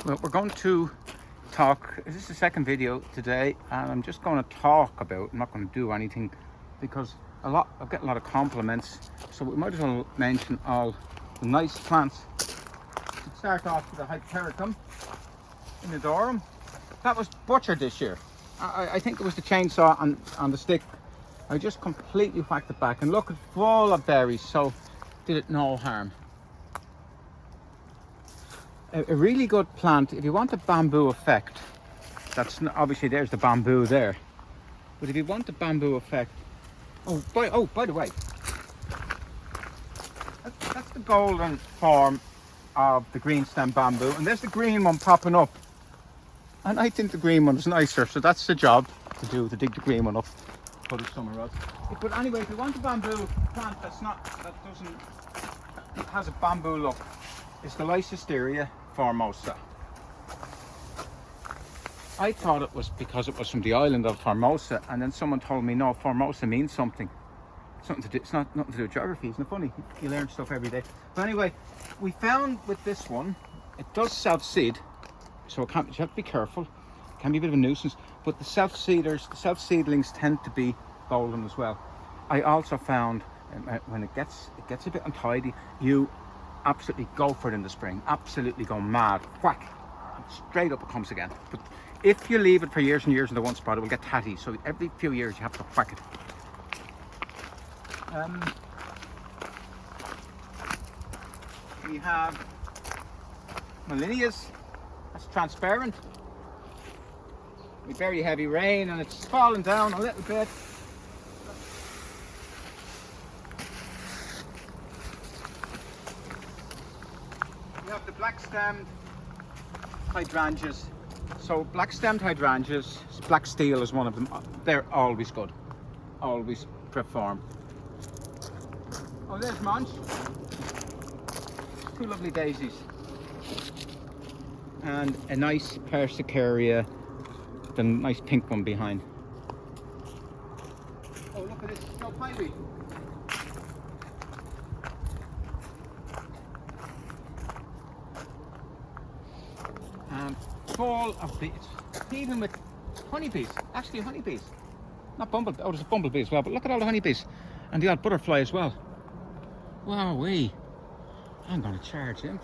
Well, we're going to talk. This is the second video today, and I'm just going to talk about. I'm not going to do anything because I'm getting a lot of compliments, so we might as well mention all the nice plants. Let's start off with the Hypericum, inodorum. That was butchered this year. I think it was the chainsaw on the stick. I just completely whacked it back, and look, it's full of berries, so did it no harm. A really good plant, if you want a bamboo effect, that's not, obviously there's the bamboo there, but if you want the bamboo effect, by the way, that's the golden form of the green stem bamboo, and there's the green one popping up, and I think the green one is nicer, so that's the job to do, to dig the green one up, put it somewhere else. But anyway, if you want a bamboo plant it has a bamboo look, it's the Leycesteria formosa. I thought it was because it was from the island of Formosa, and then someone told me no, Formosa means something to do. It's nothing to do with geography. Isn't it funny? You learn stuff every day. But anyway, we found with this one, it does self-seed, so you have to be careful. It can be a bit of a nuisance, but the self-seedlings tend to be golden as well. I also found when it gets a bit untidy, you absolutely go for it in the spring, absolutely go mad, whack, and straight up it comes again. But if you leave it for years and years in the one spot, it will get tatty, so every few years you have to whack it. We have Molinias, that's transparent, with very heavy rain, and it's falling down a little bit. We have the black-stemmed hydrangeas. So black-stemmed hydrangeas, black steel is one of them. They're always good, always perform. Oh, there's Monch. Two lovely daisies. And a nice Persicaria, the nice pink one behind. Oh, look at this, no Pye Weed. Full of bees, even with honeybees, actually honeybees, not bumblebees. Oh, there's a bumblebee as well, but look at all the honeybees, and the odd butterfly as well. Wowee, I'm going to charge them.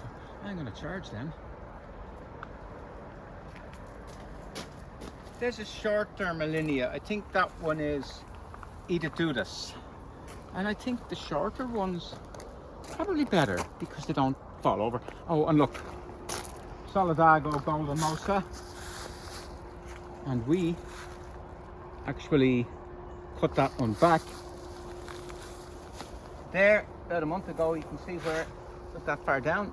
There's a short-term Molinia. I think that one is Dudszus, and I think the shorter ones probably better because they don't fall over. Oh, and look, Solidago Goldenmosa, and we actually cut that one back there about a month ago. You can see where it was that far down,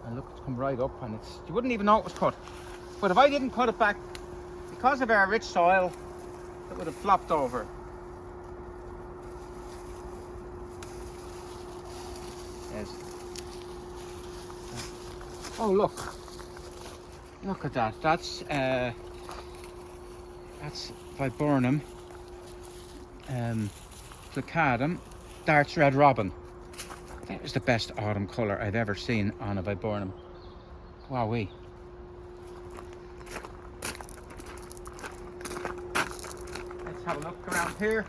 and look, it's come right up, and you wouldn't even know it was cut. But if I didn't cut it back, because of our rich soil, it would have flopped over. Yes. Oh, look at that. That's Viburnum, plicatum, Dart's Red Robin. That is the best autumn colour I've ever seen on a Viburnum. Wowee. Let's have a look around here.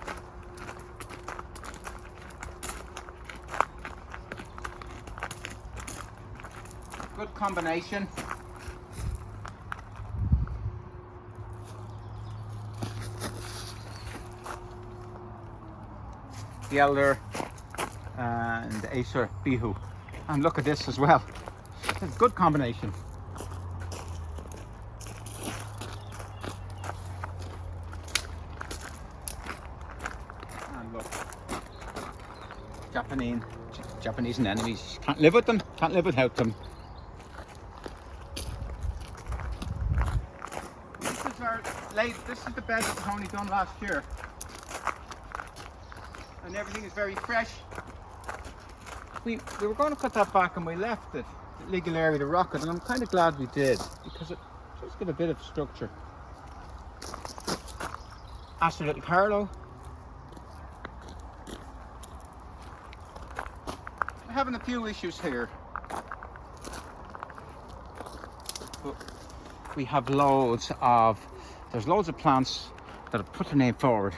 Good combination. The Elder and the Acer Bihu. And look at this as well. It's a good combination. And look, Japanese anemones. Can't live with them, can't live without them. This is the bed that was only done last year, and everything is very fresh. We were going to cut that back and we left it, Ligularia The Rocket, and I'm kind of glad we did because it does give a bit of structure. Aster Little Carlo. We're having a few issues here. But we have loads of plants that have put their name forward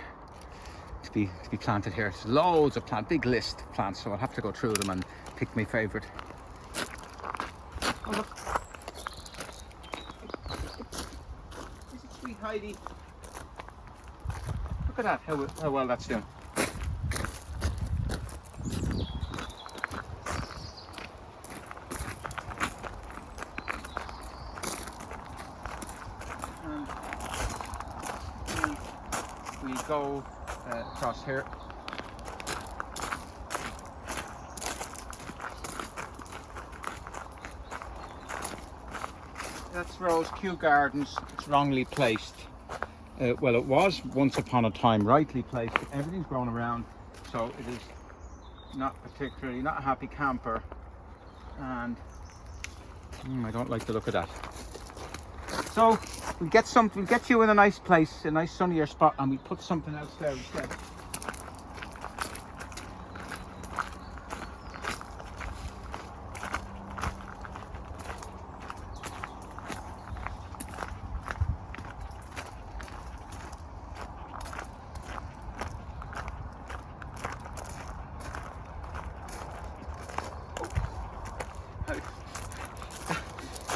to be planted here. There's loads of plants, big list of plants, so I'll have to go through them and pick my favourite. Oh look, this is sweet Heidi. Look at that, how well that's doing. And we go across here. That's Rosa Kew Gardens. It's wrongly placed. Well, it was once upon a time rightly placed. Everything's grown around, so it is not a happy camper. And I don't like the look of that. So we get you in a nice place, a nice sunnier spot, and we put something else there instead.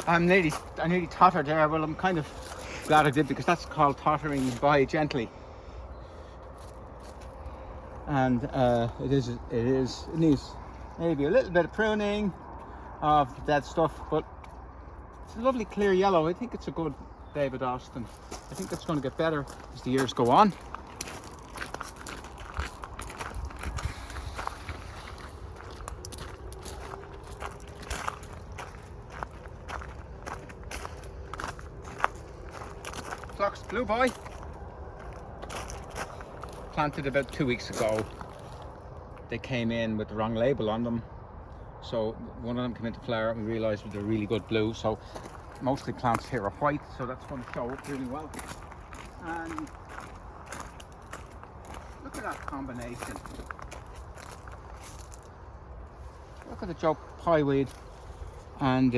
I nearly tottered there. Well, I'm kind of glad I did, because that's called Tottering-By-Gently, and it needs maybe a little bit of pruning of the dead stuff, but it's a lovely clear yellow. I think it's a good David Austin. I think it's going to get better as the years go on. Phlox Blue Boy, planted about 2 weeks ago. They came in with the wrong label on them, so one of them came into flower and we realised they're really good blue. So mostly plants here are white, so that's going to show up really well. And look at that combination. Look at the joke Pye Weed and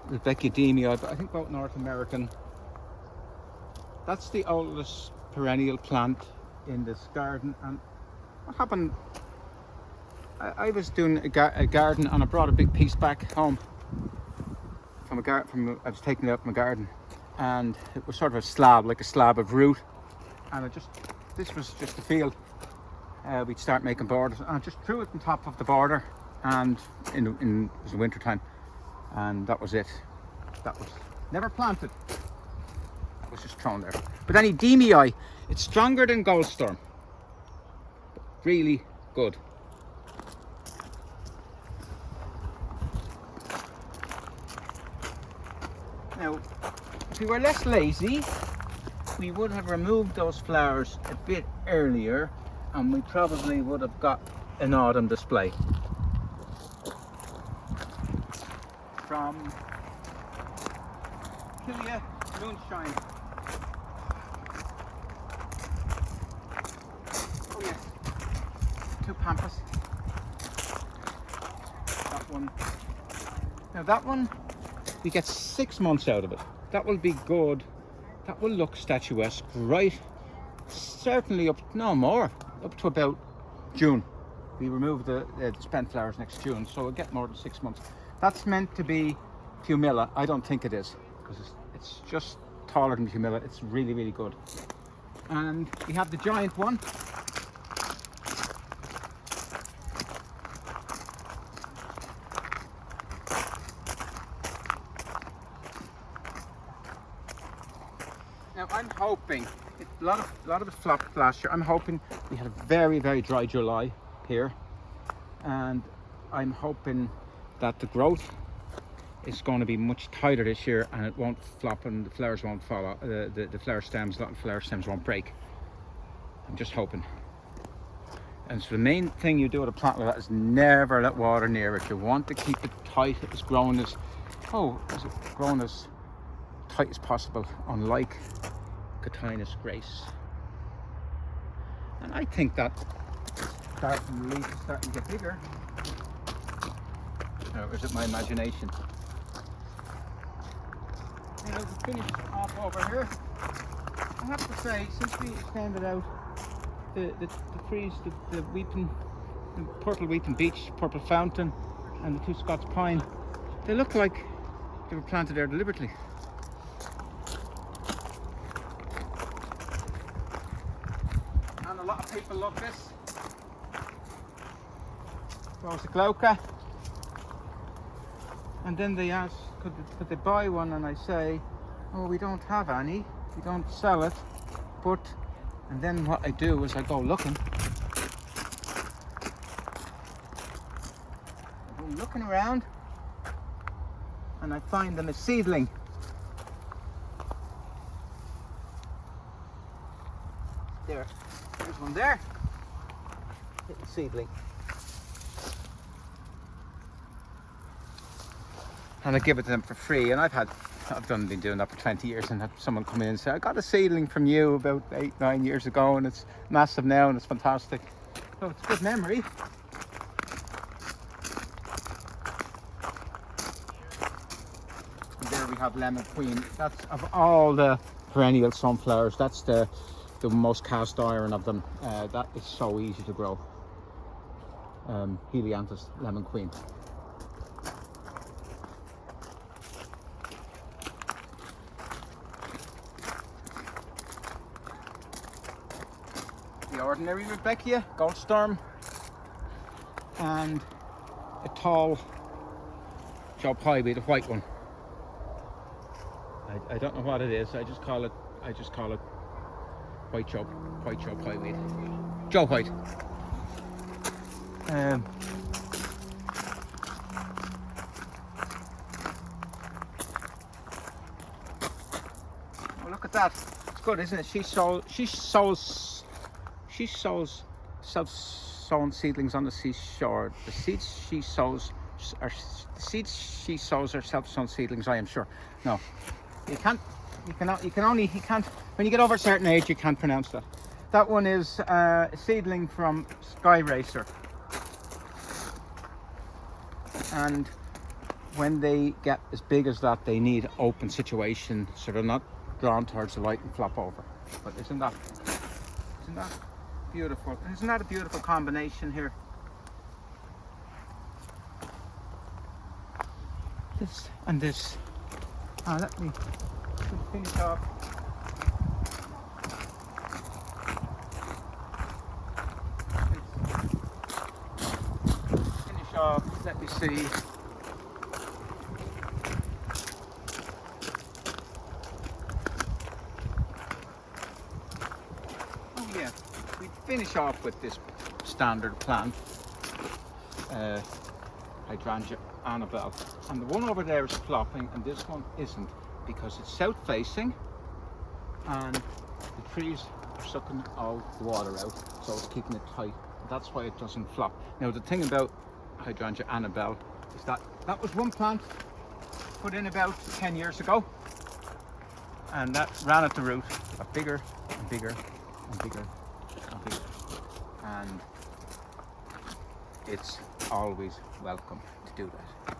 Rudbeckia Goldsturm, but I think both North American. That's the oldest perennial plant in this garden. And what happened, I was doing a garden, and I brought a big piece back home from I was taking it out from a garden, and it was sort of a slab, like a slab of root, and this was just a field. We'd start making borders, and I just threw it on top of the border, and it was the winter time, and that was it. That was never planted. Was just thrown there. But any Demii, it's stronger than Goldsturm. Really good. Now, if we were less lazy, we would have removed those flowers a bit earlier, and we probably would have got an autumn display. From Achillea Moonshine. Two pampas. That one. Now that one, we get 6 months out of it. That will be good. That will look statuesque, right? Certainly up to about June. We remove the spent flowers next June, so we'll get more than 6 months. That's meant to be Pumila. I don't think it is, because it's just taller than Pumila. It's really, really good. And we have the giant one. Now I'm hoping, a lot of it flopped last year. I'm hoping we had a very, very dry July here, and I'm hoping that the growth is going to be much tighter this year, and it won't flop and the flowers won't fall out. The flower stems, a lot of flower stems won't break. I'm just hoping. And so the main thing you do with a plant like that is never let water near it. You want to keep it tight. It's growing as tight as possible, unlike Cotinus Grace. And I think that the leaf is starting to get bigger. Or is it my imagination? to finish off over here. I have to say, since we extended out the trees, the weeping, the purple weeping beech, purple fountain, and the two Scots pine, they look like they were planted there deliberately. And a lot of people love this. Rosa glauca. And then they ask, could they buy one? And I say, oh, we don't have any. We don't sell it. But, and then what I do is I go looking. I go looking around and I find them a seedling. There's one there. Little seedling. And I give it to them for free, and I've been doing that for 20 years, and had someone come in and say, I got a seedling from you about 8-9 years ago, and it's massive now and it's fantastic. So it's a good memory. And there we have Lemon Queen. That's, of all the perennial sunflowers, that's the most cast iron of them. That is so easy to grow. Helianthus Lemon Queen. The ordinary Rudbeckia Goldsturm, and a tall Pye Weed, a white one. I don't know what it is. I just call it white Pye Weed. Joe White. Oh, look at that. It's good, isn't it? She sows self-sown seedlings on the seashore. The seeds she sows are self-sown seedlings, I am sure. No, when you get over a certain age, you can't pronounce that. That one is a seedling from Sky Racer. And when they get as big as that, they need open situation, so they're not drawn towards the light and flop over. But isn't that beautiful? Isn't that a beautiful combination here? This and this. Let me finish off. Let me see. Oh yeah, we finish off with this standard plant, Hydrangea Annabelle, and the one over there is flopping and this one isn't, because it's south facing and the trees are sucking all the water out, so it's keeping it tight. That's why it doesn't flop. Now the thing about Hydrangea Annabelle is that was one plant put in about 10 years ago, and that ran at the root, got bigger and bigger and bigger and bigger, and it's always welcome to do that.